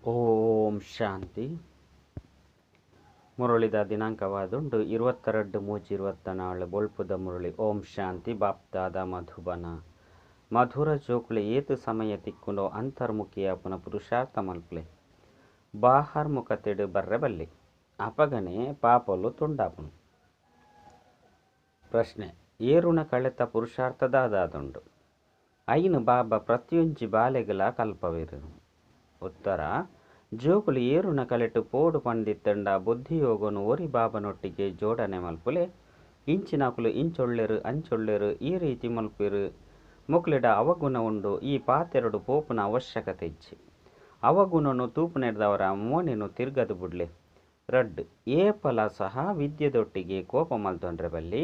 ಓಂ ಶಾಂತಿ. ಮುರಳಿದ ದಿನಾಂಕವಾದುಂಡು 22/3/24 ಬೊಳ್ಪುದ ಮುರಳಿ. ಓಂ ಶಾಂತಿ. ಬಾಪ್ದಾದ ಮಧುಬನ ಮಧುರ ಜೋಕ್ಲೆ ಏತು ಸಮಯ ತಿಕ್ಕುಂಡೋ ಅಂತರ್ಮುಖಿಯ ಪುನಃ ಪುರುಷಾರ್ಥ ಮಲ್ಪಲೆ ಬಾಹರ್ಮುಖತೆಡು ಬರ್ರೆ ಬಲ್ಲಿ ಅಪಗನೆ ಪಾಪಲು ತುಂಡಾಪುನು. ಪ್ರಶ್ನೆ: ಏರುಣ ಕಳೆತ ಪುರುಷಾರ್ಥದಾದುಂಡು ಐನು ಬಾಬಾ ಪ್ರತಿಯೊಂಜಿ ಬಾಲೆಗಳ ಕಲ್ಪವಿರು. ಉತ್ತರ: ಜೋಕುಲು ಏರುನ ಕಲೆಟು ಪೋಡು ಪಂಡಿತ್ತಂಡ ಬುದ್ಧಿಯೋಗನು ಒರಿ ಬಾಬನೊಟ್ಟಿಗೆ ಜೋಡಣೆ ಮಲ್ಪುಲೆ ಇಂಚಿನಕುಲು ಇಂಚೊಳ್ಳೆರು ಅಂಚೊಳ್ಳೆರು ಈ ರೀತಿ ಮಲ್ಪಿರು. ಮುಕ್ಲೆಡ ಅವಗುಣ ಉಂಡು. ಈ ಪಾತೆರಡು ಪೋಪುನ ಅವಶ್ಯಕತೆ ಇಚ್ಚಿ ಅವಗುಣನು ತೂಪುನೆಡ್ದವರ ಮೋನೆನು ತಿರ್ಗದು ಬುಡ್ಲೆ ರಡ್ಡು ಏಪಲ ಸಹ ವಿದ್ಯೆದೊಟ್ಟಿಗೆ ಕೋಪ ಮಲ್ತೊಂಡ್ರೆ ಬಲ್ಲಿ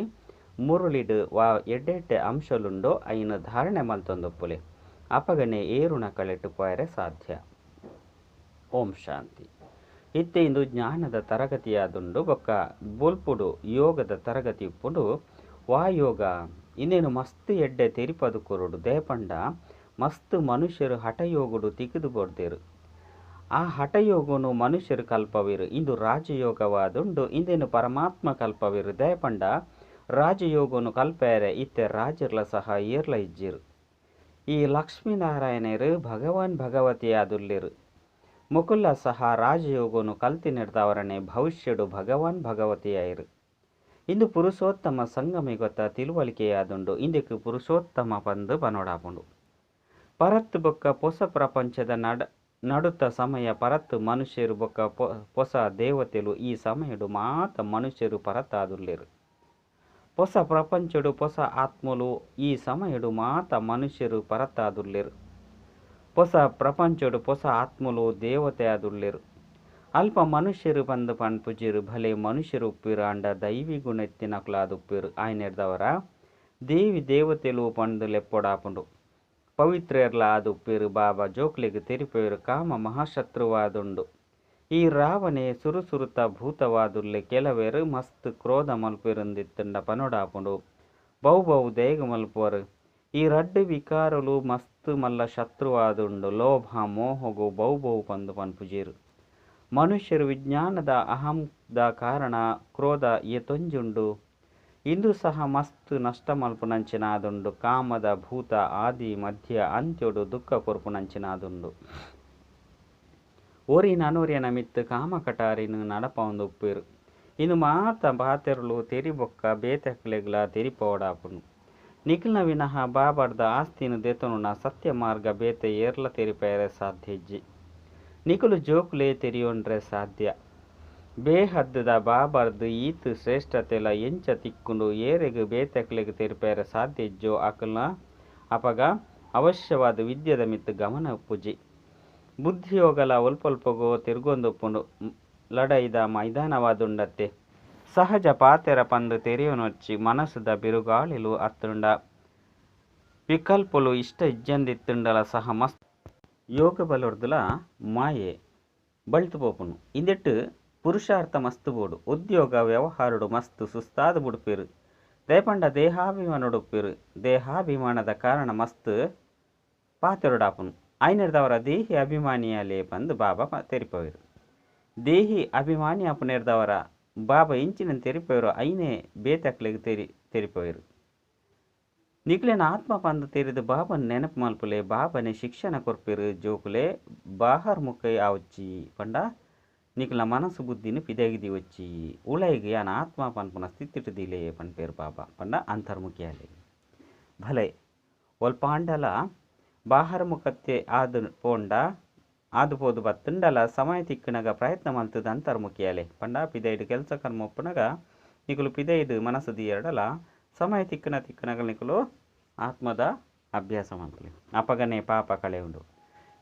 ಮುರುಳಿಡು ವಾ ಎಡ್ಡೆಡ್ಡೆ ಅಂಶಲುಂಡೋ ಐನು ಧಾರಣೆ ಮಲ್ತೊಂದೊಪ್ಪುಲೆ ಅಪಗನೆ ಏರುಣ ಕಳೆಟು ಪೋಯರೆ ಸಾಧ್ಯ. ಓಂ ಶಾಂತಿ. ಇತ್ತೆ ಇಂದು ಜ್ಞಾನದ ತರಗತಿಯಾದುಂಡು ಬೊಕ್ಕ ಬೊಲ್ಪುಡು ಯೋಗದ ತರಗತಿ ಉಪ್ಪುಂಡು. ವಾಯೋಗ ಇನ್ನೇನು ಮಸ್ತ್ ಎಡ್ಡೆ ತೆರಿಪದು ಕೊರುಡು ದೇಪಂಡ ಮಸ್ತ್ ಮನುಷ್ಯರು ಹಠಯೋಗುಡು ತಿಗಿದು ಬೊಡ್ದೇರು. ಆ ಹಠಯೋಗನು ಮನುಷ್ಯರು ಕಲ್ಪವಿರು. ಇಂದು ರಾಜಯೋಗವಾದುಂಡು. ಇಂದೇನು ಪರಮಾತ್ಮ ಕಲ್ಪವಿರು ದೇಪಂಡ ರಾಜಯೋಗನು ಕಲ್ಪೇರೆ ಇತ್ತೆ ರಾಜರ್ಲ ಸಹ ಏರ್ಲ ಇಜ್ಜಿರು. ಈ ಲಕ್ಷ್ಮೀನಾರಾಯಣರು ಭಗವಾನ್ ಭಗವತಿಯಾದುಲ್ಲಿರು. ಮುಕುಲ್ಲ ಸಹ ರಾಜಯೋಗನು ಕಲ್ತಿನಿಡ್ದವರನೆ ಭವಿಷ್ಯಡು ಭಗವಾನ್ ಭಗವತಿಯಾಯಿರು. ಇಂದು ಪುರುಷೋತ್ತಮ ಸಂಗಮಿ ಗೊತ್ತ ತಿಳುವಳಿಕೆಯಾದುಂಡು. ಇಂದಕ್ಕೆ ಪುರುಷೋತ್ತಮ ಪಂದು ಪನೋಡಾಪುಂಡು. ಪರತ್ತು ಬೊಕ್ಕ ಪೊಸ ಪ್ರಪಂಚದ ನಡುತ್ತ ಸಮಯ ಪರತ್ತು ಮನುಷ್ಯರು ಬೊಕ್ಕ ಪೊಸ ದೇವತೆಲು ಈ ಸಮಯಡು ಮಾತ ಮನುಷ್ಯರು ಪರತ್ತಾದುಲ್ಲಿರು. ಪೊಸ ಪ್ರಪಂಚಡು ಪೊಸ ಆತ್ಮಲು ಈ ಸಮಯಡು ಮಾತ ಮನುಷ್ಯರು ಪರತ್ತಾದುಲ್ಲಿರು. ಪೊಸ ಪ್ರಪಂಚಡು ಪೊಸ ಆತ್ಮಲು ದೇವತೆಯಾದುಲ್ಲಿರು. ಅಲ್ಪ ಮನುಷ್ಯರು ಬಂದು ಪನ್ಪುಜಿರು ಭಲೆ ಮನುಷ್ಯರು ಉಪ್ಪಿರು ಅಂಡ ದೈವಿ ಗುಣೆತ್ತಿನಕ್ಲಾದುಪ್ಪಿರು ಆಯ್ನೆಡ್ದವರ ದೇವಿ ದೇವತೆಲು ಪಂದು ಲೆಪ್ಪೊಡಾಪುಂಡು. ಪವಿತ್ರೆರ್ಲ ಆದುಪ್ಪಿರು. ಬಾಬಾ ಜೋಕ್ಲೆಗ್ ತೆರಿಪೇರು ಕಾಮ ಮಹಾಶತ್ರುವಾದುಂಡು. ಈ ರಾವಣೆ ಸುರುಸುರುತ ಭೂತವಾದುಲ್ಲೆ ಕೆಲವೇರು ಮಸ್ತ್ ಕ್ರೋಧ ಮಲ್ಪಿರುಂದಿತ್ತಂಡ ಪನೋಡಾಪುಂಡು. ಬಹು ದೇಗ ಮಲ್ಪುವರು. ಈ ರಡ್ಡು ವಿಕಾರಲು ಮಸ್ತ್ ಮಲ್ಲ ಶತ್ರುವಾದುಂಡು. ಲೋಭ ಮೋಹಗು ಬಹು ಪಂದು ಪನ್ಪುಜೀರು. ಮನುಷ್ಯರು ವಿಜ್ಞಾನದ ಅಹಂದ ಕಾರಣ ಕ್ರೋಧ ಎತೊಂಜುಂಡು. ಇಂದು ಸಹ ಮಸ್ತ್ ನಷ್ಟ ಮಲ್ಪುನಂಚಿನಾದುಂಡು. ಕಾಮದ ಭೂತ ಆದಿ ಮಧ್ಯ ಅಂತ್ಯೊಡು ದುಃಖ ಕೊರ್ಪುನಂಚಿನಾದುಂಡು. ಓರಿನ ಅನೋರ್ಯನ ಮಿತ್ತು ಕಾಮ ಕಟಾರಿನ ನಡಪವಂದು ಉಪ್ಪಿರು. ಇನ್ನು ಮಾತ ಬಾತೆರಲು ತೆರಿಬೊಕ್ಕ ಬೇತೆಕ್ಲೆಗ್ಲ ತೆರಿಪೋಡಾಪುನು. ನಿಖಿಲ್ನ ವಿನಃ ಬಾಬಾರ್ದ ಆಸ್ತಿನ ದೆತನುನ ಸತ್ಯ ಮಾರ್ಗ ಬೇತೆ ಏರ್ಲ ತೆರಿಪೇರೆ ಸಾಧ್ಯ ಇಜ್ಜಿ. ನಿಖಲು ಜೋಕುಲೆ ತೆರಿಯೊಂಡ್ರೆ ಸಾಧ್ಯ. ಬೇಹದ್ದದ ಬಾಬಾರ್ದು ಈತು ಶ್ರೇಷ್ಠತೆಲ ಎಂಚ ತಿಕ್ಕುಂಡು ಏರೆಗ್ ಬೇತೆಕ್ಲೆಗ್ ತೆರಿಪೇರೆ ಸಾಧ್ಯ ಇಜ್ಜೋ ಅಕಲ್ನ ಅಪಗ ಅವಶ್ಯವಾದ ವಿದ್ಯೆದ ಮಿತ್ತು ಗಮನ ಉಪ್ಪುಜಿ. ಬುದ್ಧಿಯೋಗಲ ಒಲ್ಪೊಲ್ಪಗೋ ತಿರ್ಗೊಂದುಪ್ಪುಂಡು. ಲಡೈದ ಮೈದಾನವಾದುಂಡತ್ತೆ ಸಹಜ ಪಾತೆರ ಪಂದು ತೆರೆಯೊನೊಚ್ಚಿ ಮನಸ್ಸುದ ಬಿರುಗಾಳಿಲು ಅತ್ತುಂಡ ವಿಕಲ್ಪುಲು ಇಷ್ಟ ಇಜ್ಜಂದಿತ್ತುಂಡಲ ಸಹ ಮಸ್ತ್ ಯೋಗ ಬಲೊರ್ದುಲ ಮಾಯೆ ಬಳ್ತು ಪೋಪುನು. ಇಂದೆಟ್ಟು ಪುರುಷಾರ್ಥ ಮಸ್ತ್ ಬೋಡು. ಉದ್ಯೋಗ ವ್ಯವಹಾರಡು ಮಸ್ತ್ ಸುಸ್ತಾದ ಬುಡುಪಿರು. ದೇಪಂಡ ದೇಹಾಭಿಮಾನಡುಪ್ಪಿರು. ದೇಹಾಭಿಮಾನದ ಕಾರಣ ಮಸ್ತ್ ಪಾತೆರೊಡಾಪುನು. ಐನೆರ್ದವರ ದೇಹಿ ಅಭಿಮಾನಿಯಲೇ ಪಂದು ಬಾಬಾ ತೆರಿಪವಿರು. ದೇಹಿ ಅಭಿಮಾನಿ ಅಪುನೆರ್ದವರ ಬಾಬಾ ಇಂಚಿನ ತೆರಿಪವಿರು. ಐನೇ ಬೇತಕ್ಲೆಗ್ ತೆರಿಪವಿರು. ನಿಕ್ಲೆನ ಆತ್ಮ ಪಂದು ತೆರಿದು ಬಾಬನ್ ನೆನಪು ಮಲ್ಪುಲೆ ಬಾಬನೆ ಶಿಕ್ಷಣ ಕೊರ್ಪಿರು. ಜೋಕುಲೆ ಬಾಹರ್ಮುಖ ಆವಚ್ಚಿ ಪಂಡ ನಿಕ್ಲ ಮನಸ್ಸು ಬುದ್ಧಿನ ಪಿದಗಿದಿ వచ్చి ಉಳೈಗೆ ಯಾನ ಆತ್ಮ ಪನ್ಪುನ ಸ್ಥಿತಿಟು ದಿಲೆ ಪನ್ಪೇರು ಬಾಬಾ ಪಂಡ ಅಂತರ್ಮುಖಿಯಾಲೆ ಭಲೆ ಒಲ್ಪಾಂಡಲ ಬಾಹರ್ಮುಖತೆ ಆದುಪೋದು ಬತ್ತುಂಡಲ ಸಮಯ ತಿಕ್ಕನಗ ಪ್ರಯತ್ನ ಮಲ್ತದ ಅಂತರ್ಮುಖಿಯಾಲೆ ಪಂಡ ಪಿದೈಡು ಕೆಲಸ ಕರ್ಮ ಒಪ್ಪನಗ ನಿಕುಲು ಪಿದೈಡು ಮನಸ್ಸು ದಿಯರಡಲ ಸಮಯ ತಿಕ್ಕನಗ ನಿಕುಲು ಆತ್ಮದ ಅಭ್ಯಾಸ ಮಲ್ಪಲೆ ಅಪಗನೆ ಪಾಪ ಕಳೆ ಉಂಡು.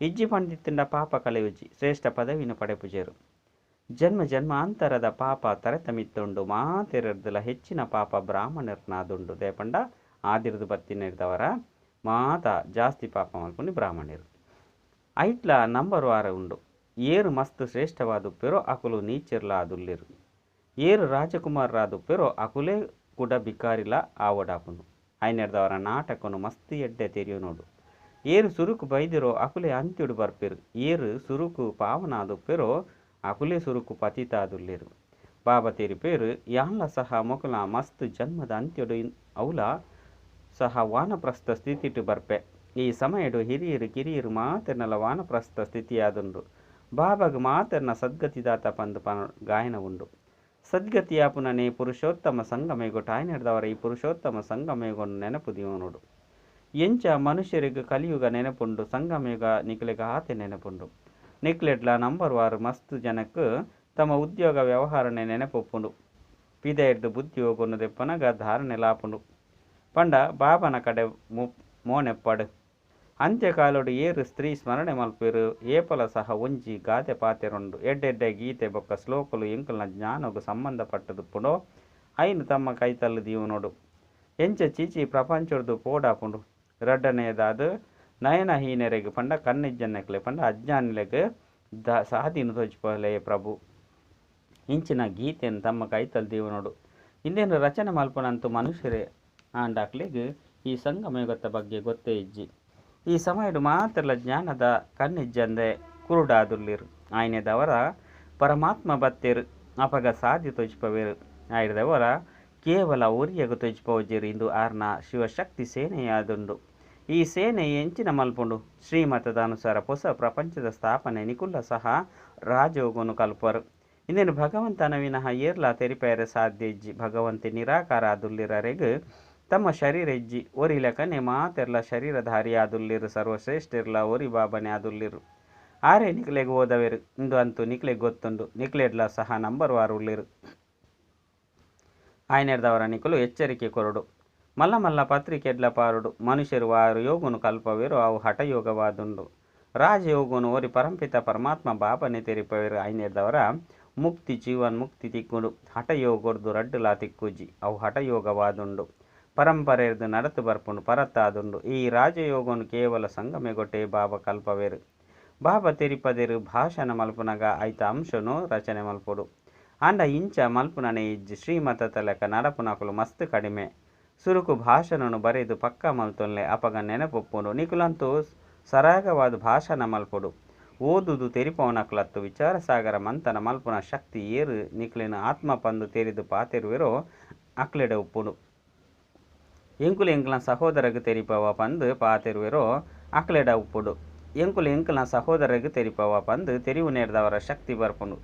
ಇಜ್ಜಿ ಪಂಡಿತ್ತಿಂಡ ಪಾಪ ಕಳೆ ಉಜ್ಜಿ ಶ್ರೇಷ್ಠ ಪದವಿನ ಪಡೆಪುಜೇರು. ಜನ್ಮ ಜನ್ಮಾಂತರದ ಪಾಪ ತರೆತ ಮಿತ್ತುಂಡು. ಮಾತೆರರ್ದಲ ಹೆಚ್ಚಿನ ಪಾಪ ಬ್ರಾಹ್ಮಣರ್ನಾದುಂಡು. ದೇಪಂಡ ಆದಿರ್ದು ಬತ್ತಿನಿರ್ದವರ ಮಾತ ಜಾಸ್ತಿ ಪಾಪ ಮಲ್ಪುನಿ ಬ್ರಾಹ್ಮಣರು. ಐಟ್ಲ ನಂಬರ್ ವಾರ ಉಂಡು. ಏರು ಮಸ್ತ್ ಶ್ರೇಷ್ಠವಾದುಪ್ಪೆರೋ ಅಕುಲು ನೀಚಿರ್ಲ ಆದುಲ್ಲಿರು. ಏರು ರಾಜಕುಮಾರರಾದುಪ್ಪೆರೋ ಅಕುಲೇ ಕೂಡ ಬಿಕಾರಿಲ ಆವಡಾಪುನು. ಐನೆರ್ದವರ ನಾಟಕನು ಮಸ್ತ್ ಎಡ್ಡೆ ತೆರಿಯು ನೋಡು. ಏರು ಸುರುಕು ಬೈದಿರೋ ಅಕುಲೆ ಅಂತ್ಯುಡು ಬರ್ಪೆರು. ಏರು ಸುರುಕು ಪಾವನಾದುಪ್ಪೆರೋ ಅಕುಲೆ ಸುರುಕು ಪತಿತಾದುಲ್ಲೆರು. ಬಾಬಾ ತೆರಿಪೇರು ಯಾನ್ಲ ಸಹ ಮೊಕಲ ಮಸ್ತ್ ಜನ್ಮದ ಅಂತ್ಯಡು ಅವಲ ಸಹ ವಾನಪ್ರಸ್ಥ ಸ್ಥಿತಿಟು ಬರ್ಪೆ. ಈ ಸಮಯಡು ಹಿರಿಯರು ಕಿರಿಯರು ಮಾತೆರ್ನಲ ವಾನಪ್ರಸ್ಥ ಸ್ಥಿತಿಯಾದುಂಡು. ಬಾಬಾಗ ಮಾತೆರ್ನ ಸದ್ಗತಿದಾತ ಪಂದು ಗಾಯನ ಉಂಡು. ಸದ್ಗತಿಯಾಪುನನೆ ಪುರುಷೋತ್ತಮ ಸಂಗಮೇಗೊಟ್ಟು ಆಯ್ನೆಡ್ದವರ ಈ ಪುರುಷೋತ್ತಮ ಸಂಗಮೇಗೊಂಡು ನೆನಪು ದಿವನುಡು. ಎಂಚ ಮನುಷ್ಯರಿಗೆ ಕಲಿಯುಗ ನೆನಪುಂಡು, ಸಂಗಮೇಗ ನಿಕ್ಲೆಗ ಆತೆ ನೆನಪುಂಡು. ನಿಕ್ಲೆಡ್ಲ ನಂಬರ್ ವಾರು ಮಸ್ತ್ ಜನಕ್ಕೆ ತಮ್ಮ ಉದ್ಯೋಗ ವ್ಯವಹಾರನೆ ನೆನಪೊಪ್ಪುಂಡು. ಪಿದ ಎಡ್ದು ಬುದ್ಧಿ ಹೋಗುನು ದೆಪ್ಪನಗ ಧಾರಣೆ ಲಾಪುಂಡು. ಪಂಡ ಬಾಬನ ಕಡೆ ಮೋನೆಪ್ಪಡು. ಅಂತ್ಯಕಾಲೋಡು ಏರು ಸ್ತ್ರೀ ಸ್ಮರಣೆ ಮಲ್ಪೇರು. ಏಪಲ ಸಹ ಒಂಜಿ ಗಾದೆ ಪಾತೆರುಂಡು. ಎಡ್ಡೆಡ್ಡೆ ಗೀತೆ ಬೊಕ್ಕ ಶ್ಲೋಕಲು ಎಂಕಲ್ನ ಜ್ಞಾನಗೂ ಸಂಬಂಧಪಟ್ಟದುಪ್ಪುಂಡು. ಐನು ತಮ್ಮ ಕೈತಲ್ಲು ದೀವನೋಡು. ಎಂಚ ಚೀಚಿ ಪ್ರಪಂಚದ್ದು ಪೋಡಾಪುಂಡು. ರಡ್ಡನೆಯದಾದ ನಯನಹೀನರೆಗೆ ಪಂಡ ಕಣ್ಣಿಜ್ಜನ್ನೆಕ್ಲೆ ಪಂಡ ಅಜ್ಞಾನಿಲೆಗೆ ಸಾಧೀನು ತೋಚಿಪಲೆ ಪ್ರಭು. ಇಂಚಿನ ಗೀತೆಯನ್ನು ತಮ್ಮ ಕೈತಲ್ ದೀವನೋಡು. ಇಂದೇನು ರಚನೆ ಮಲ್ಪನಂತೂ ಮನುಷ್ಯರೇ ಆಂಡಾಕ್ಲೆಗೆ ಈ ಸಂಗಮೇಗೊತ್ತ ಬಗ್ಗೆ ಗೊತ್ತೇ ಇಜ್ಜಿ. ಈ ಸಮಯಡು ಮಾತೆರ್ಲ ಜ್ಞಾನದ ಕಣ್ಣಿಜ್ಜಂದೆ ಕುರುಡಾದುಲ್ಲಿರು. ಆಯ್ನೆದವರ ಪರಮಾತ್ಮ ಬತ್ತೇರು ಅಪಗ ಸಾಧಿ ತೋಚಿಪವೇರು. ಆಯ್ದವರ ಕೇವಲ ಒರಿಯಗ ತೋಚಿಪೋಜಿರು. ಇಂದು ಆರ್ನ ಶಿವಶಕ್ತಿ ಸೇನೆಯಾದುಂಡು. ಈ ಸೇನೆ ಎಂಚಿನ ಮಲ್ಪುಂಡು. ಶ್ರೀಮತದ ಅನುಸಾರ ಹೊಸ ಪ್ರಪಂಚದ ಸ್ಥಾಪನೆ ನಿಕುಲ್ಲ ಸಹ ರಾಜಯೋಗನು ಕಲ್ಪರು. ಇಂದೇನು ಭಗವಂತನ ವಿನಃ ಏರ್ಲ ತೆರಿಪೇರೆ ಸಾಧ್ಯ ಇಜ್ಜಿ. ಭಗವಂತೆ ನಿರಾಕಾರ ಆದುಲ್ಲಿರರೆಗೆ ತಮ್ಮ ಶರೀರ ಇಜ್ಜಿ. ಒರಿ ಲೆಕ್ಕನೆ ಮಾತೆರ್ಲ ಶರೀರಧಾರಿ ಆದುಲ್ಲಿರು. ಸರ್ವಶ್ರೇಷ್ಠಿರ್ಲ ಒರಿ ಬಾಬನೆ ಆದುಲ್ಲಿರು. ಆರೇ ನಿಕ್ಲೆಗೆ ಓದವೆರು. ಇಂದು ಅಂತೂ ನಿಕ್ಲೆಗೆ ಗೊತ್ತುಂಡು. ನಿಕ್ಲೆಡ್ಲ ಸಹ ನಂಬರ್ ವಾರು ಉಳ್ಳಿರು. ಆಯ್ನೆಡ್ದವರ ನಿಕುಲು ಎಚ್ಚರಿಕೆ ಕೊರಡು. ಮಲ್ಲ ಮಲ್ಲ ಪತ್ರಿಕೆಡ್ಲ ಪಾರುಡು. ಮನುಷ್ಯರು ವಾರು ಯೋಗುನು ಕಲ್ಪವೆರು. ಅವು ಹಠಯೋಗವಾದುಂಡು. ರಾಜಯೋಗುನು ಒರಿ ಪರಂಪಿತ ಪರಮಾತ್ಮ ಬಾಬನೆ ತೆರಿಪವೆರು. ಆಯ್ನೆಡ್ದವರ ಮುಕ್ತಿ ಜೀವನ್ ಮುಕ್ತಿ ತಿಕ್ಕುಂಡು. ಹಠಯೋಗೊಡ್ದು ರಡ್ಡುಲ ತಿಕ್ಕುಜಿ. ಅವು ಹಠಯೋಗವಾದುಂಡು. ಪರಂಪರೆರ್ದು ನಡತು ಬರ್ಪುಂಡು. ಪರತ್ತಾದುಂಡು. ಈ ರಾಜಯೋಗನು ಕೇವಲ ಸಂಗಮೆಗೊಟ್ಟೆ ಬಾಬಾ ಕಲ್ಪವೆರು. ಬಾಬಾ ತೆರಿಪದೆರು ಭಾಷಣ ಮಲ್ಪುನಗ ಐತ ಅಂಶನು ರಚನೆ ಮಲ್ಪುಡು. ಆಂಡ ಇಂಚ ಮಲ್ಪುನನೆ ಇಜ್ಜಿ. ಶ್ರೀಮತ ತಲೆಕ ನಡಪುನಕಲು ಮಸ್ತ್ ಕಡಿಮೆ. ಸುರುಕು ಭಾಷಣನು ಬರೆದು ಪಕ್ಕ ಮಲ್ತೊನ್ಲೆ ಅಪಗ ನೆನಪೊಪ್ಪುಂಡು. ನಿಕುಲಂತೂ ಸರಾಗವಾದ ಭಾಷಣ ಮಲ್ಪುಡು. ಓದುದು ತೆರಿಪವನಕ್ಲತ್ತು ವಿಚಾರ ಸಾಗರ ಮಂಥನ ಮಲ್ಪುನ ಶಕ್ತಿ ಏರು ನಿಕ್ಲಿನ ಆತ್ಮ ಪಂದು ತೆರಿದು ಪಾತೆರುವೆರೋ ಅಕ್ಲೆಡೆ ಉಪ್ಪುಡು. ಎಂಕುಲು ಎಂಕಲ್ನ ಸಹೋದರಗೆ ತೆರಿಪವ ಪಂದು ಪಾತೆರುವೆರೋ ಅಕ್ಲೆಡ ಉಪ್ಪುಡು. ಎಂಕುಲು ಎಂಕಲ್ನ ಸಹೋದರಗೆ ತೆರಿಪವ ಪಂದು ತೆರಿವು ನೇರ್ದವರ ಶಕ್ತಿ ಬರ್ಪುಂಡು.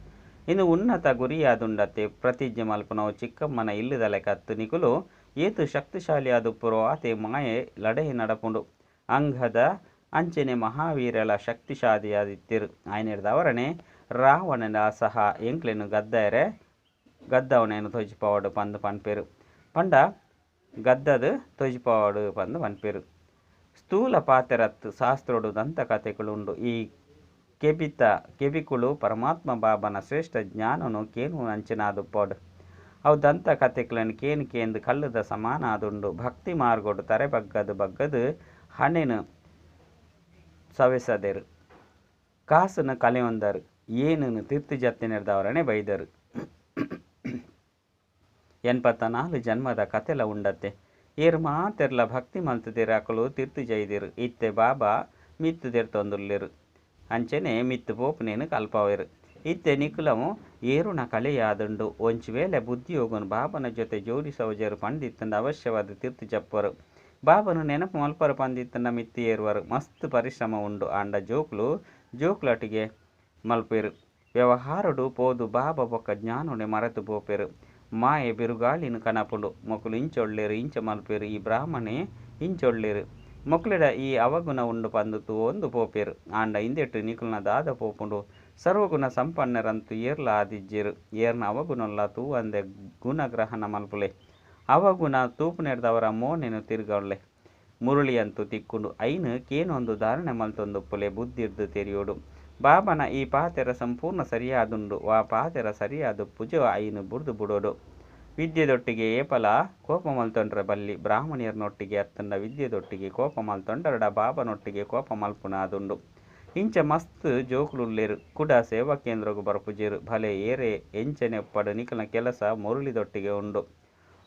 ಇನ್ನು ಉನ್ನತ ಗುರಿಯಾದುಂಡತ್ತೆ ಪ್ರತಿಜ್ಞೆ ಮಲ್ಪುನವು ಚಿಕ್ಕಮ್ಮನ ಇಲ್ಲದಲೆ ಕತ್ತು. ನಿಕುಲು ಏತು ಶಕ್ತಿಶಾಲಿಯಾದುಪ್ಪುರೋ ಆತೆ ಮಾಯೆ ಲಡೆ ನಡಪುಂಡು. ಅಂಗದ ಅಂಚನೆ ಮಹಾವೀರಲ ಶಕ್ತಿಶಾಲಿಯಾದಿತ್ತಿರು. ಆಯ್ನೆಡ್ದವರನೆ ರಾವಣನ ಸಹ ಎಂಕ್ಲೆನು ಗದ್ದವನೇನು ತೋಜಿಪವಾಡು ಪಂದು ಪನ್ಪೇರು. ಪಂಡ ಗದ್ದದು ತೋಜಿಪವಾಡು ಪಂದು ಪನ್ಪೇರು. ಸ್ಥೂಲ ಪಾತೆರತ್ತು ಶಾಸ್ತ್ರೋಡು ದಂತ ಕಥೆಗಳುಂಡು. ಈ ಕೆಬಿಕುಳು ಪರಮಾತ್ಮ ಬಾಬನ ಶ್ರೇಷ್ಠ ಜ್ಞಾನನು ಕೇನು ಅಂಚಿನಾದುಪ್ಪೋಡು. ಅವು ದಂತ ಕಥೆಗಳನ್ನು ಕೇನು ಕೇಂದು ಕಲ್ಲುದ ಸಮಾನ ಆದುಂಡು. ಭಕ್ತಿ ಮಾರ್ಗೋಡು ತರೆ ಬಗ್ಗದು ಹಣೆನು ಸವೆಸದೆರು. ಕಾಸನ್ನು ಕಲೆಯೊಂದರು. ಏನನ್ನು ತಿರ್ತಿ ಜತ್ತಿನೆಡ್ದವರನೆ ಬೈದರು. 84 ಜನ್ಮದ ಕತೆಲ ಉಂಡತ್ತೆ. ಏರು ಮಾತೆರ್ಲ ಭಕ್ತಿ ಮಲ್ತುದಿರಾಕಲು ತಿರ್ತು ಜೈದಿರು. ಇತ್ತೆ ಬಾಬಾ ಮಿತ್ತುದೆರ್ ತೊಂದುಲ್ಲೆರು. ಅಂಚನೆ ಮಿತ್ತು ಪೋಪುನೇನು ಕಲ್ಪವೆರು. ಇತ್ತೆ ನಿಕುಲವು ಏರುಣ ಕಲೆಯಾದುಂಡು. ಒಂಚು ವೇಳೆ ಬುದ್ಧಿಯೋಗನು ಬಾಬನ ಜೊತೆ ಜೋಡಿಸವಜರು ಪಂಡಿತ್ತಂಡ ಅವಶ್ಯವಾದ ತಿರ್ತು ಜಪ್ಪರು. ಬಾಬನು ನೆನಪು ಮಲ್ಪರು ಪಂದಿತ್ತಂಡ ಮಿತ್ತು ಏರುವರು. ಮಸ್ತ್ ಪರಿಶ್ರಮ ಉಂಡು. ಆಂಡ ಜೋಕ್ಲಟಿಗೆ ಮಲ್ಪೇರು. ವ್ಯವಹಾರಡು ಪೋದು ಬಾಬಾ ಬೊಕ್ಕ ಜ್ಞಾನುನೆ ಮರೆತು ಪೋಪೆರು. ಮಾಯೆ ಬಿರುಗಾಳಿನ ಕನಪುಂಡು. ಮೊಕಲು ಇಂಚೊಳ್ಳೆರು ಇಂಚ ಮಲ್ಪೇರು. ಈ ಬ್ರಾಹ್ಮಣೆ ಇಂಚೊಳ್ಳೆರು. ಮೊಕ್ಲೆಡ ಈ ಅವಗುಣ ಉಂಡು ಪಂದುತು ಒಂದು ಪೋಪೇರು. ಆಂಡ ಇಂದೆಟ್ಟು ನಿಕುಲ್ನ ದಾದ ಪೋಪುಂಡು. ಸರ್ವಗುಣ ಸಂಪನ್ನರಂತೂ ಏರ್ಲ ಆದಿಜ್ಜೆರು. ಏರ್ನ ಅವಗುಣಲ್ಲ ತೂ ಅಂದೆ ಗುಣಗ್ರಹಣ ಮಲ್ಪುಲೆ. ಅವಗುಣ ತೂಪುನೆಡ್ದವರ ಮೋನೆನು ತಿರುಗೊಳ್ಳೆ. ಮುರುಳಿಯಂತೂ ತಿಕ್ಕುಂಡು. ಐನು ಕೇನೊಂದು ಧಾರಣೆ ಮಲ್ತೊಂದುಪ್ಪುಲೆ ಬುದ್ಧಿರ್ದು ತೆರಿಯೋಡು. ಬಾಬನ ಈ ಪಾತೆರ ಸಂಪೂರ್ಣ ಸರಿಯಾದುಂಡು. ವಾ ಪಾತೆರ ಸರಿಯಾದ ಪುಜ ಐನು ಬುಡ್ದು ಬುಡೋಡು. ವಿದ್ಯೆದೊಟ್ಟಿಗೆ ಏಪಲ ಕೋಪ ಮಲ್ತೊಂಡ್ರ ಬಲ್ಲಿ. ಬ್ರಾಹ್ಮಣಿಯರ್ನೊಟ್ಟಿಗೆ ಅತ್ತಂಡ ವಿದ್ಯೆದೊಟ್ಟಿಗೆ ಕೋಪ ಮಲ್ತೊಂಡರಡ ಬಾಬನೊಟ್ಟಿಗೆ ಕೋಪ ಮಲ್ಪುನ ಆದುಂಡು. ಇಂಚ ಮಸ್ತ್ ಜೋಕುಲುಲ್ಲೆರು. ಕುಡ ಸೇವಾ ಕೇಂದ್ರಗೂ ಬರಪುಜೆರು. ಭಲೆ ಏರೆ ಎಂಚನೆಪ್ಪಡು ನಿಕಲ್ನ ಕೆಲಸ ಮುರುಳಿದೊಟ್ಟಿಗೆ ಉಂಡು.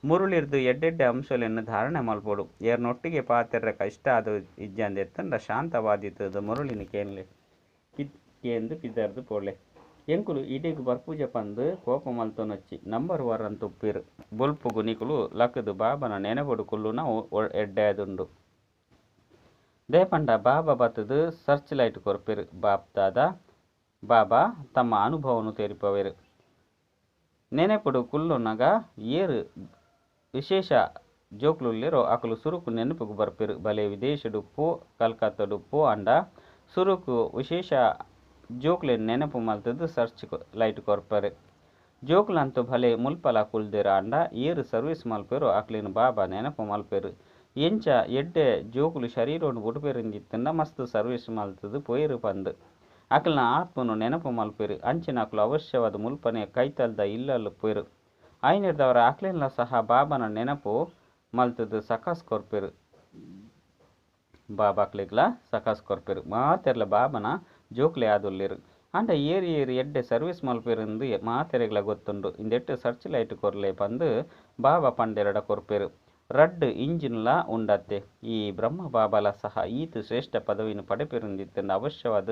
ಮುರುಳಿರ್ದು ಎಡ್ಡೆಡ್ಡೆ ಅಂಶಲೆನ್ನು ಧಾರಣೆ ಮಲ್ಪೋಡು ಏರ್ನೊಟ್ಟಿಗೆ ಪಾತೆರ್ರ ಕಷ್ಟ ಅದು ಇಜ್ಜಂದು ಎತ್ತಂಡ ಶಾಂತವಾದಿತ್ತದು ಮುರುಳಿನ ಕೇನ್ಲೆ ಕೇಂದು ಪಿದರ್ದು ಪೋಳೆ ಎಂಕುಲು ಇಡಿಗ್ ಬರ್ಪೂಜೆ ಪಂದು ಕೋಪ ಮಲ್ತೊನೊಚ್ಚಿ ನಂಬರ್ ವರನ್ ತುಪ್ಪಿರು ಬೊಲ್ಪು ಗುನಿಕುಲು ಲಕ್ಕದು ಬಾಬನ ನೆನಪೊಡು ಕುಲ್ಲುನ ಎಡ್ಡೆದುಂಡು ದೇಪಂಡ ಬಾಬಾ ಬತ್ತದು ಸರ್ಚ್ ಲೈಟ್ ಕೊರ್ಪಿರು ಬಾಪ್ತಾದ ಬಾಬಾ ತಮ್ಮ ಅನುಭವನು ತೇರಿಪವೆರು ನೆನೆಪುಡು ಕುಲ್ಲುನಗ ಏರು ವಿಶೇಷ ಜೋಕ್ಲುಲ್ಲಿರೋ ಅಕಲು ಸುರುಕು ನೆನಪುಗು ಬರ್ಪಿರು ಬಲೆ ವಿದೇಶಡು ಪೋ ಕಲ್ಕತ್ತಡು ಪೋ ಅಂಡ ಸುರುಕು ವಿಶೇಷ ಜೋಕ್ಲೆ ನೆನಪು ಮಲ್ತದ್ದು ಸರ್ಚ್ ಲೈಟ್ ಕೊರ್ಪರು ಜೋಕ್ಲಂತೂ ಭಲೆ ಮುಲ್ಪಲ ಕುಲ್ದಿರ ಅಂಡ ಏರು ಸರ್ವಿಸ್ ಮಲ್ಪೆರು ಅಕ್ಲಿನ ಬಾಬಾ ನೆನಪು ಮಲ್ಪೆರು ಎಂಚ ಎಡ್ಡೆ ಜೋಕುಲು ಶರೀರವನ್ನು ಬುಡುಪೆರಿಂದಿತ್ತಂಡ ಮಸ್ತ್ ಸರ್ವಿಸ್ ಮಲ್ತದು ಪೊಯ್ರು ಪಂದು ಅಕಲ್ನ ಆತ್ಮನು ನೆನಪು ಮಲ್ಪೆರು ಅಂಚಿನ ಅಕಲು ಅವಶ್ಯವಾದ ಮುಲ್ಪನೆ ಕೈತಲ್ದ ಇಲ್ಲಲು ಪೊಯ್ರು ಐನಿರ್ದವರ ಅಕ್ಲಿನ ಸಹ ಬಾಬನ ನೆನಪು ಮಲ್ತದು ಸಕಾಸ್ ಕೊರ್ಪೆರು ಬಾಬಾ ಅಕ್ಲಿಗ್ಲ ಸಕಾಸ್ ಕೊರ್ಪೆರು ಮಾತೆರ್ಲ ಬಾಬನ ಜೋಕ್ಲೆ ಆದುಲ್ಲಿರು ಅಂಡ ಏರಿ ಎಡ್ಡೆ ಸರ್ವಿಸ್ ಮಲ್ಪೆರಿಂದು ಮಾತೆರೆಗ್ಲ ಗೊತ್ತುಂಡು ಇಂದೆಟ್ಟು ಸರ್ಚ್ ಲೈಟ್ ಕೊರ್ಲೆ ಪಂದು ಬಾಬಾ ಪಂಡೆರಡ ಕೊರ್ಪೆರು ರಡ್ ಇಂಜಿನ್ಲ ಉಂಡತ್ತೆ ಈ ಬ್ರಹ್ಮ ಬಾಬಾಲ ಸಹ ಈತು ಶ್ರೇಷ್ಠ ಪದವಿನ ಪಡೆಪಿರುಂದಿತ್ತಂದು ಅವಶ್ಯವಾದ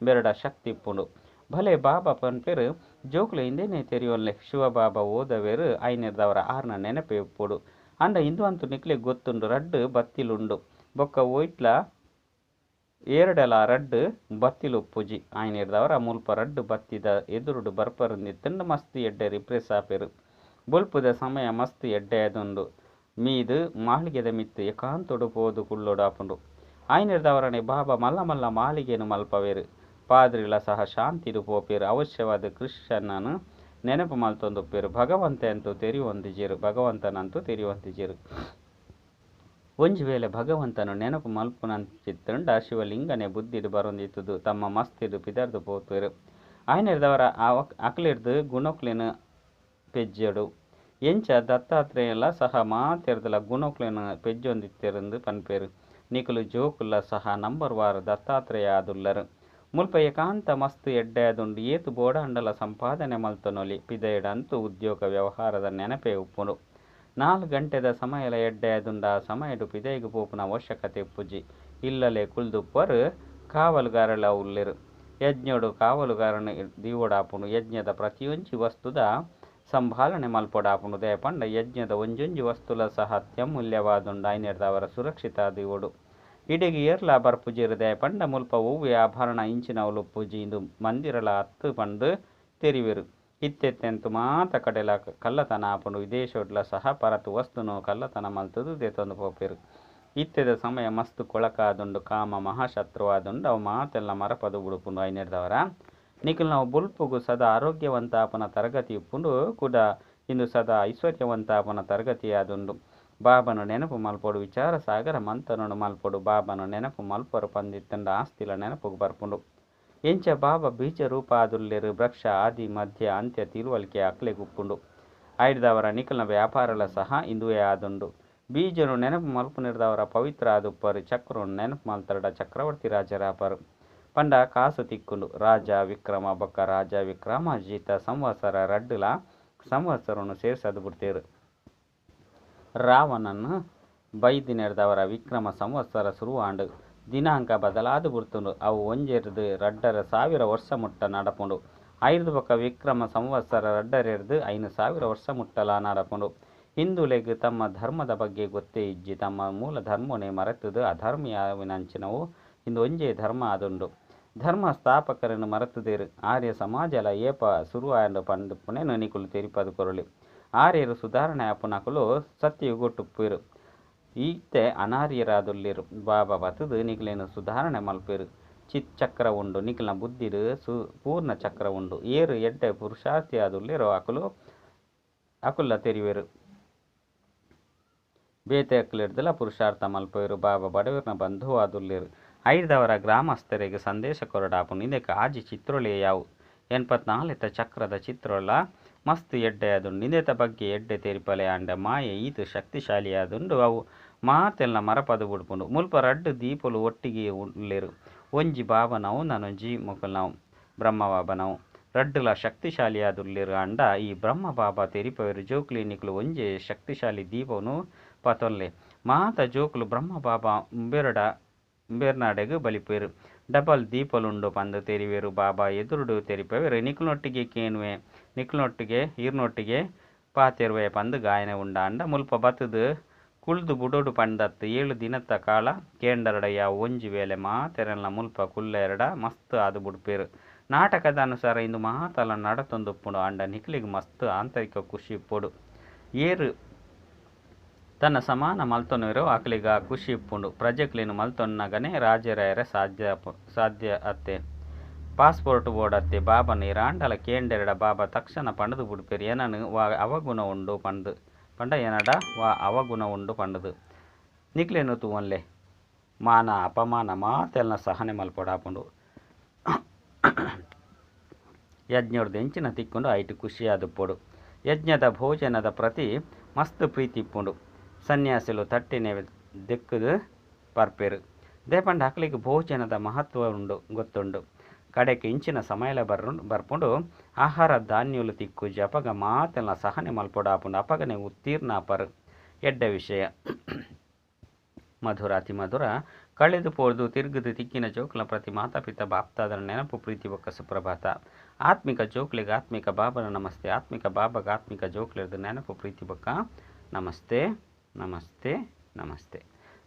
ಬೆರಡ ಶಕ್ತಿ ಇಪ್ಪುಂಡು ಭಲೆ ಬಾಬಾ ಪನ್ಪೆರು ಜೋಕ್ಲು ಇಂದೇನೆ ತೆರಿಯೋನ್ಲೆ ಶಿವಬಾಬಾ ಓದವೇರು ಐನಿರ್ದವರ ಆರ್ನ ನೆನಪೆ ಇಪ್ಪುಡು ಅಂಡ ಇಂದು ಅಂತೂ ನಿಕ್ಲೆ ಗೊತ್ತುಂಡು ರಡ್ ಬತ್ತಿಲುಂಡು ಬೊಕ್ಕ ಒಯ್ಟ್ಲ ಏರಡೆಲ ರಡ್ ಬತ್ತಿಲು ಉಪ್ಪುಜಿ ಐನಿರ್ದವರ ಮುಲ್ಪ ರಡ್ ಬತ್ತಿದ ಎದುರುಡು ಬರ್ಪರುಂದಿತ್ತಂಡು ಮಸ್ತ್ ಎಡ್ಡೆ ರಿಪ್ರೆಸ್ ಆಪೆರು ಬೊಲ್ಪುದ ಸಮಯ ಮಸ್ತ್ ಎಡ್ಡೆ ಅದುಂಡು ಮೀದು ಮಾಳಿಗೆದ ಮಿತ್ತು ಏಕಾಂತೊಡು ಪೋದು ಕುಳ್ಳೋಡು ಆಪುಂಡು ಐನಿರ್ದವರನೆ ಬಾಬಾ ಮಲ್ಲ ಮಲ್ಲ ಮಾಳಿಗೆನು ಮಲ್ಪವೇರು ಪಾದ್ರಿಲ ಸಹ ಶಾಂತಿಡು ಪೋಪೇರು ಅವಶ್ಯವಾದ ಕ್ರಿಶ್ಚನ್ನನು ನೆನಪು ಮಲ್ತೊಂದುಪ್ಪೇರು ಭಗವಂತನಂತೂ ತೆರಿಯುವಂತಿಜೇರು ಒಂಜಿ ವೇಳೆ ಭಗವಂತನು ನೆನಪು ಮಲ್ಪುನಂಚಿತ್ತಂಡ ಶಿವಲಿಂಗನೆ ಬುದ್ಧಿಡು ಬರೊಂದಿತ್ತದು ತಮ್ಮ ಮಸ್ತಿಡು ಪಿದರ್ದು ಪೋಪೇರು ಐನಿರ್ದವರ ಅಕ್ಲಿರ್ದು ಗುಣಕ್ಲಿನ ಪೆಜ್ಜಡು ಎಂಚ ದತ್ತಾತ್ರೇಯಲ ಸಹ ಮಾತೆರ್ದಲ ಗುಣಕ್ಲೆನ ಪೆಜ್ಜೊಂದಿತ್ತೆರಂದು ಪನ್ಪೇರು ನಿಕುಲು ಜೋಕುಲ್ಲ ಸಹ ನಂಬರ್ ವಾರ ದತ್ತಾತ್ರೇಯ ಆದುಲ್ಲರು ಮುಲ್ಪ ಏಕಾಂತ ಮಸ್ತ್ ಎಡ್ಡೆ ಅದುಂಡು ಏತು ಬೋಡಾಂಡಲ ಸಂಪಾದನೆ ಮಲ್ತೊನೊಲಿ ಪಿದೆಯಡಂತೂ ಉದ್ಯೋಗ ವ್ಯವಹಾರದ ನೆನಪೇ ಉಪ್ಪುಂಡು 4 ಗಂಟೆದ ಸಮಯಲ ಎಡ್ಡೆ ಅದುಂಡ ಸಮಯಡು ಪಿದೆಗೆ ಪೋಪುನ ಅವಶ್ಯಕತೆ ಉಪ್ಪುಜಿ ಇಲ್ಲಲೆ ಕುಲ್ದುಪ್ಪರು ಕಾವಲುಗಾರಲ ಉಲ್ಲಿರು ಯಜ್ಞೋಡು ಕಾವಲುಗಾರನ ದೀವೋಡಾಪುಂಡು ಯಜ್ಞದ ಪ್ರತಿಯೊಂಜಿ ವಸ್ತುದ ಸಂಭಾಲನೆ ಮಲ್ಪೊಡಾಪುಂಡು ದೇಪಂಡ ಯಜ್ಞದ ಒಂಜೊಂಜಿ ವಸ್ತುಲ ಸಹ ಅತ್ಯಮೂಲ್ಯವಾದುಂಡು ಐನಿರ್ದವರ ಸುರಕ್ಷಿತ ದಿವೋಡು ಇಡಿಗೆ ಏರ್ಲ ಬರ್ಪುಜಿರು ದೇಪಂಡ ಮುಲ್ಪ ಹೂವಿ ಆಭರಣ ಇಂಚಿನವಲು ಪೂಜಿ ಇಂದು ಮಂದಿರಲ ಹತ್ತು ಪಂಡು ತೆರಿವೆರು ಇತ್ತೆತ್ತೆಂತು ಮಾತ ಕಡೆಲ ಕಳ್ಳತನ ಆಪುಂಡು ವಿದೇಶೋಡ್ಲ ಸಹ ಪರತು ವಸ್ತುನು ಕಳ್ಳತನ ಮಲ್ತದು ದೇತೊಂದು ಪೋಪೆರು ಇತ್ತೆದ ಸಮಯ ಮಸ್ತ್ ಕೊಳಕಾದುಂಡು ಕಾಮ ಮಹಾಶತ್ರುವಾದುಂಡು ಅವು ಮಾತೆಲ್ಲ ಮರಪದು ಬುಡುಪುಂಡು ಐನಿರ್ದವರ ನಿಖಿಲ್ ನಾವು ಬುಲ್ಪುಗು ಸದಾ ಆರೋಗ್ಯವಂತಾಪನ ತರಗತಿ ಇಪ್ಪುಂಡು ಕೂಡ ಇಂದು ಸದಾ ಐಶ್ವರ್ಯವಂತಾಪನ ತರಗತಿ ಆದುಂಡು ಬಾಬನು ನೆನಪು ಮಲ್ಪೊಡು ವಿಚಾರ ಸಾಗರ ಮಂತನನು ಮಲ್ಪೊಡು ಬಾಬನು ನೆನಪು ಮಲ್ಪರು ಪಂದಿತ್ತಂಡ ಆಸ್ತಿಲ ನೆನಪುಗು ಬರ್ಪುಂಡು ಎಂಚ ಬಾಬಾ ಬೀಜ ರೂಪ ಆದುಲ್ಲೆರು ವೃಕ್ಷ ಆದಿ ಮಧ್ಯ ಅಂತ್ಯ ತಿಳುವಳಿಕೆ ಅಕ್ಲೆಗುಪ್ಪುಂಡು ಐಡ್ದವರ ನಿಖಲ್ನ ವ್ಯಾಪಾರಲ ಸಹ ಇಂದುವೇ ಆದುಂಡು ಬೀಜನು ನೆನಪು ಮಲ್ಪುನಿರ್ದವರ ಪವಿತ್ರ ಆದುಪ್ಪರು ಚಕ್ರನು ನೆನಪು ಮಲ್ತರಡ ಚಕ್ರವರ್ತಿ ರಾಜರಾಪರು ಪಂಡ ಕಾಸು ತಿಕ್ಕುಂಡು ರಾಜ ವಿಕ್ರಮ ಬೊಕ್ಕ ರಾಜ ವಿಕ್ರಮಾಜಿತ ಸಂವತ್ಸರ ರಡ್ಡುಲ ಸಂವತ್ಸರನು ಸೇರ್ಸದು ಬಿಡ್ತೇರು ರಾವಣನ್ನು ಬೈದಿನೆರ್ದವರ ವಿಕ್ರಮ ಸಂವತ್ಸರ ಶುರುವಾಂಡು ದಿನಾಂಕ ಬದಲಾದು ಬಿಡ್ತುಂಡು ಅವು ಒಂಜೆರ್ದು ರಡ್ಡರ 1000 ವರ್ಷ ಮುಟ್ಟ ನಡಪುಂಡು ಐದು ಬೊಕ್ಕ ವಿಕ್ರಮ ಸಂವತ್ಸರ ರಡ್ಡರೆರ್ದು 5,000 ವರ್ಷ ಮುಟ್ಟಲ ನಡಪುಂಡು ಹಿಂದುಲೆಗ್ ತಮ್ಮ ಧರ್ಮದ ಬಗ್ಗೆ ಗೊತ್ತೇ ಇಜ್ಜಿ ತಮ್ಮ ಮೂಲ ಧರ್ಮನೇ ಮರೆತದು ಅಧರ್ಮಿಯಾವಿನಂಚಿನವು ಇಂದು ಒಂಜೇ ಧರ್ಮ ಆದುಂಡು ಧರ್ಮ ಸ್ಥಾಪಕರನ್ನು ಮರೆತುದೇರು ಆರ್ಯ ಸಮಾಜಲ ಏಪ ಶುರುವಾಂಡು ಪಂಡು ಪುಣೆನು ನಿಕುಲು ತೆರಿಪದು ಕೊರಳಿ ಆರ್ಯರು ಸುಧಾರಣೆ ಆಪುನಕುಲು ಸತ್ಯಯುಗೊಟ್ಟುಪ್ಪೇರು ಈತೆ ಅನಾರ್ಯರಾದುಲ್ಲಿರು ಬಾಬಾ ಬತದು ನಿಖಿಲೇನು ಸುಧಾರಣೆ ಮಲ್ಪೇರು ಚಿತ್ ಚಕ್ರ ಉಂಡು ನಿಖಿಲ್ನ ಬುದ್ಧಿಡು ಪೂರ್ಣ ಚಕ್ರ ಉಂಡು ಏರು ಎಡ್ಡೆ ಪುರುಷಾರ್ಥಿ ಆದುಲ್ಲಿರು ಅಕುಲ್ಲ ತೆರಿವೆರು ಬೇತೆ ಅಕ್ಲಿರ್ದಲ ಪುರುಷಾರ್ಥ ಮಲ್ಪೇರು ಬಾಬಾ ಬಡವರ್ನ ಬಂಧು ಆದುಲ್ಲಿರು ಐದವರ ಗ್ರಾಮಸ್ಥರಿಗೆ ಸಂದೇಶ ಕೊರಡಾಪುಂಡು ಇಂದಕ್ಕೆ ಆಜಿ ಚಿತ್ರೊಳೆ ಯಾವು 84 ಚಕ್ರದ ಚಿತ್ರೊಳ ಮಸ್ತ್ ಎಡ್ಡೆ ಅದುಂಡು ನಿಂದೆತ ಬಗ್ಗೆ ಎಡ್ಡೆ ತೆರಿಪಲೆ ಅಂಡ ಮಾಯೆ ಈತು ಶಕ್ತಿಶಾಲಿ ಆದುಂಡು ಅವು ಮಾತೆಲ್ಲ ಮರಪದು ಬಿಡ್ಪುಂಡು ಮುಲ್ಪ ರಡ್ಡು ದೀಪಲು ಒಟ್ಟಿಗೆ ಉಳ್ಳೆರು ಒಂಜಿ ಬಾಬನವು ನನೊಂಜಿ ಮುಕಲ್ನವು ಬ್ರಹ್ಮ ಬಾಬನವು ರಡ್ಡುಲ ಶಕ್ತಿಶಾಲಿಯಾದುಲ್ಲಿರು ಅಂಡ ಈ ಬ್ರಹ್ಮ ಬಾಬಾ ತೆರಿಪವರು ಜೋಕ್ಲಿ ನಿಕ್ಲು ಒಂಜೆ ಶಕ್ತಿಶಾಲಿ ದೀಪವನ್ನು ಪತೊಲ್ಲೆ ಮಾತ ಜೋಕ್ಲು ಬ್ರಹ್ಮ ಬಾಬಾ ಉಂಬೇರ್ನಾಡೆಗ್ ಬಲಿಪೇರು ಡಬಲ್ ದೀಪಲುಂಡು ಪಂದು ತೆರಿವೇರು ಬಾಬಾ ಎದುರುಡು ತೆರಿಪವೇರು ನಿಕ್ಲೊಟ್ಟಿಗೆ ಕೇನುವೆ ನಿಕ್ಲೊಟ್ಟಿಗೆ ಈರ್ನೊಟ್ಟಿಗೆ ಪಾತೆರುವೆ ಪಂದು ಗಾಯನ ಉಂಡ ಅಂಡ ಮುಲ್ಪ ಬತ್ತದು ಕುಳ್ದು ಬುಡೋಡು ಪಂಡತ್ತು 7 ದಿನತ್ತ ಕಾಲ ಕೇಂಡರಡಯ್ಯ ಒಂಜಿ ವೇಳೆ ಮಾತೆರಲ್ಲ ಮುಲ್ಪ ಕುಲ್ಲೆರಡ ಮಸ್ತ್ ಆದು ಬುಡ್ಪೇರು ನಾಟಕದ ಅನುಸಾರ ಇಂದು ಮಾತಲ್ಲ ನಡತೊಂದುಪ್ಪುಡು ಅಂಡ ನಿಕ್ಲಿಗೆ ಮಸ್ತ್ ಆಂತರಿಕ ಖುಷಿ ಇಪ್ಪುಡು ಏರು ತನ್ನ ಸಮಾನ ಮಲ್ತೊನರು ಅಕ್ಲಿಗ ಖುಷಿ ಇಪ್ಪುಂಡು ಪ್ರಜೆಕ್ಲಿನ ಮಲ್ತೊನ್ನಗನೆ ರಾಜರಾಯರ ಸಾಧ್ಯ ಅತ್ತೆ ಪಾಸ್ಪೋರ್ಟ್ ಬೋರ್ಡ್ ಅತ್ತೆ ಬಾಬಾ ನೀರಾಂಡಲ ಕೇಂಡೆರಡ ಬಾಬಾ ತಕ್ಷಣ ಪಂಡದು ಬುಡ್ಪೇರು ಏನನು ವಾ ಅವಗುಣ ಉಂಡು ಪಂಡ ಏನಡ ವಾ ಅವಗುಣ ಉಂಡು ಪಂಡದು ನಿಕ್ಲೇನು ತೂವನ್ಲೆ ಮಾನ ಅಪಮಾನ ಮಾತೆಲ್ಲ ಸಹನೆ ಮಲ್ಪೊಡಾಪುಂಡು ಯಜ್ಞರ್ದು ಎಂಚಿನ ತಿಕ್ಕೊಂಡು ಐಟು ಖುಷಿಯಾದುಪ್ಪುಡು ಯಜ್ಞದ ಭೋಜನದ ಪ್ರತಿ ಮಸ್ತ್ ಪ್ರೀತಿ ಇಪ್ಪುಂಡು ಸನ್ಯಾಸಿಲು ತಟ್ಟಿನ ದಿಕ್ಕದು ಬರ್ಪೇರು ದೇಪಂಡ ಅಕ್ಲಿಗೆ ಭೋಜನದ ಮಹತ್ವ ಉಂಡು ಗೊತ್ತುಂಡು ಕಡೆಗೆ ಇಂಚಿನ ಸಮಯಲ ಬರ್ಪುಂಡು ಆಹಾರ ಧಾನ್ಯುಲು ತಿಕ್ಕು ಜಪಗ ಮಾತೆಲ್ಲ ಸಹನೆ ಮಲ್ಪೊಡಾಪುಂಡು ಅಪಗನೆ ಉತ್ತೀರ್ಣ ಅಪರು ಎಡ್ಡ ವಿಷಯ ಮಧುರ ಅತಿ ಮಧುರ ಕಳೆದು ಪೋದು ತಿರುಗದು ತಿಕ್ಕಿನ ಜೋಕ್ಲ ಪ್ರತಿ ಮಾತಾಪಿತ ಬಾಪ್ತಾದರ ನೆನಪು ಪ್ರೀತಿ ಒಕ್ಕ ಸುಪ್ರಭಾತ ಆತ್ಮಿಕ ಜೋಕ್ಲಿಗೆ ಆತ್ಮಿಕ ಬಾಬನ ನಮಸ್ತೆ ಆತ್ಮಿಕ ಬಾಬಾಗ ಆತ್ಮಿಕ ಜೋಕ್ಲಿರ್ದು ನೆನಪು ಪ್ರೀತಿ ಬೊಕ್ಕ ನಮಸ್ತೆ ನಮಸ್ತೆ ನಮಸ್ತೆ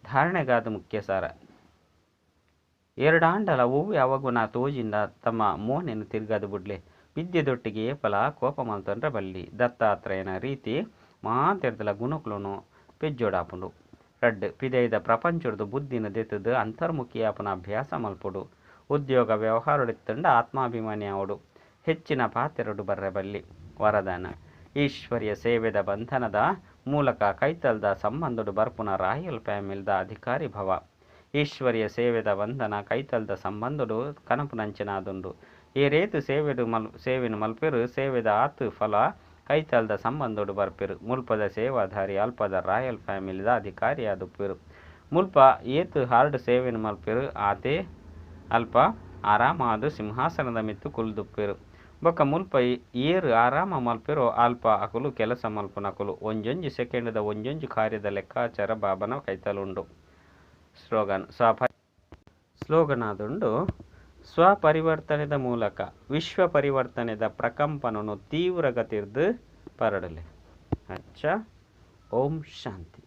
ಧಾರಣೆಗಾದ ಮುಖ್ಯ ಸಾರ ಎರಡಾಂಡಲ ಹೂವು ಯಾವಾಗೂ ನಾ ತೋಜಿಂದ ತಮ್ಮ ಮೋನೆಯನ್ನು ತಿರುಗದು ಬಿಡ್ಲೆ ವಿದ್ಯೆದೊಟ್ಟಿಗೆ ಫಲ ಕೋಪ ಮಲ್ತಂಡ್ರೆ ಬಲ್ಲಿ ದತ್ತಾತ್ರೇಯನ ರೀತಿ ಮಾತೆರ್ದಲ ಗುಣಕ್ಲೂನು ಪೆಜ್ಜೋಡಾಪುಂಡು ರಡ್ ಪಿದೈದ ಪ್ರಪಂಚದ ಬುದ್ಧಿನ ದೆತ್ತದು ಅಂತರ್ಮುಖಿಯಾಪನ ಅಭ್ಯಾಸ ಮಲ್ಪುಡು ಉದ್ಯೋಗ ವ್ಯವಹಾರಡಿತ್ತಂಡ ಆತ್ಮಾಭಿಮಾನಿ ಅವಡು ಹೆಚ್ಚಿನ ಪಾತೆರಡು ಬರ್ರೆ ಬಲ್ಲಿ ವರದಾನ ಈಶ್ವರ್ಯ ಸೇವೆದ ಬಂಧನದ ಮೂಲಕ ಕೈತಲ್ದ ಸಂಬಂಧಡು ಬರ್ಪುನ ರಾಯಲ್ ಫ್ಯಾಮಿಲ್ದ ಅಧಿಕಾರಿ ಭವ ಈಶ್ವರ್ಯ ಸೇವೆದ ಬಂಧನ ಕೈತಲ್ದ ಸಂಬಂಧಡು ಕನಪುನಂಚನಾದುಂಡು ಈ ರೇತು ಸೇವೆನು ಮಲ್ಪೆರು ಸೇವೆದ ಆತು ಫಲ ಕೈತಲ್ದ ಸಂಬಂಧಡು ಬರ್ಪೆರು ಮುಲ್ಪದ ಸೇವಾಧಾರಿ ಅಲ್ಪದ ರಾಯಲ್ ಫ್ಯಾಮಿಲಿದ ಅಧಿಕಾರಿ ಆದುಪ್ಪೆರು ಮುಲ್ಪ ಏತು ಹಾರ್ಡ್ ಸೇವೆನು ಮಲ್ಪೆರು ಆತೆ ಅಲ್ಪ ಆರಾಮಾದು ಸಿಂಹಾಸನದ ಮಿತ್ತು ಕುಲ್ದುಪ್ಪೆರು ಬೊಕ್ಕ ಮುಲ್ಪ ಏರು ಆರಾಮ ಮಲ್ಪೆರು ಅಲ್ಪ ಅಕುಲು ಕೆಲಸ ಮಲ್ಪುನಕುಲು ಒಂಜೊಂಜಿ ಸೆಕೆಂಡದ ಒಂಜೊಂಜು ಕಾರ್ಯದ ಲೆಕ್ಕಾಚಾರ ಬಾಬನ ಕೈತಲುಂಡು ಸ್ಲೋಗನ್ ಆದುಂಡು ಸ್ವಪರಿವರ್ತನೆದ ಮೂಲಕ ವಿಶ್ವ ಪರಿವರ್ತನೆದ ಪ್ರಕಂಪನನು ತೀವ್ರಗತಿರ್ದು ಪರಡಲೆ ಅಚ್ಚ ಓಂ ಶಾಂತಿ.